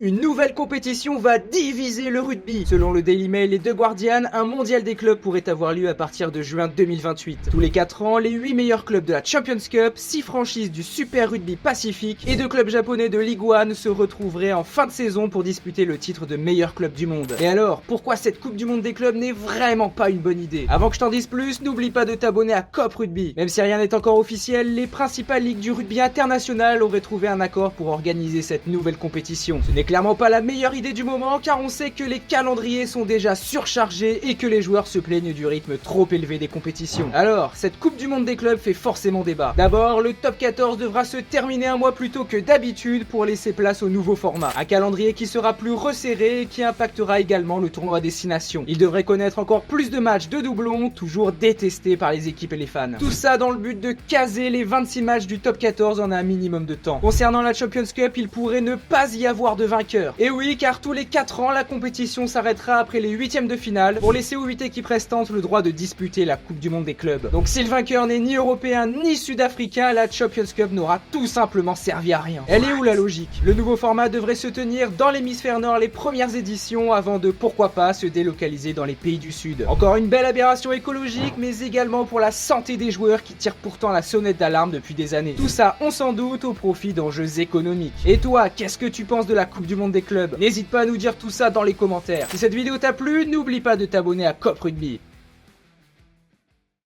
Une nouvelle compétition va diviser le rugby. Selon le Daily Mail et The Guardian, un mondial des clubs pourrait avoir lieu à partir de juin 2028. Tous les 4 ans, les 8 meilleurs clubs de la Champions Cup, 6 franchises du Super Rugby Pacifique et 2 clubs japonais de Ligue 1 se retrouveraient en fin de saison pour disputer le titre de meilleur club du monde. Et alors, pourquoi cette Coupe du Monde des clubs n'est vraiment pas une bonne idée? Avant que je t'en dise plus, n'oublie pas de t'abonner à COP Rugby. Même si rien n'est encore officiel, les principales ligues du rugby international auraient trouvé un accord pour organiser cette nouvelle compétition. Ce n'est clairement pas la meilleure idée du moment car on sait que les calendriers sont déjà surchargés et que les joueurs se plaignent du rythme trop élevé des compétitions. Alors, cette Coupe du Monde des clubs fait forcément débat. D'abord, le top 14 devra se terminer un mois plus tôt que d'habitude pour laisser place au nouveau format. Un calendrier qui sera plus resserré et qui impactera également le tournoi Destination. Il devrait connaître encore plus de matchs de doublons, toujours détestés par les équipes et les fans. Tout ça dans le but de caser les 26 matchs du top 14 en un minimum de temps. Concernant la Champions Cup, il pourrait ne pas y avoir de vainqueur. Et oui, car tous les 4 ans, la compétition s'arrêtera après les 8e de finale pour laisser aux 8 équipes restantes le droit de disputer la Coupe du Monde des clubs. Donc si le vainqueur n'est ni européen ni sud-africain, la Champions Cup n'aura tout simplement servi à rien. Elle est où la logique? Le nouveau format devrait se tenir dans l'hémisphère nord les premières éditions avant de, pourquoi pas, se délocaliser dans les pays du sud. Encore une belle aberration écologique, mais également pour la santé des joueurs qui tirent pourtant la sonnette d'alarme depuis des années. Tout ça, on s'en doute, au profit d'enjeux économiques. Et toi, qu'est-ce que tu penses de la Coupe du Monde des clubs? N'hésite pas à nous dire tout ça dans les commentaires. Si cette vidéo t'a plu, n'oublie pas de t'abonner à COP Rugby.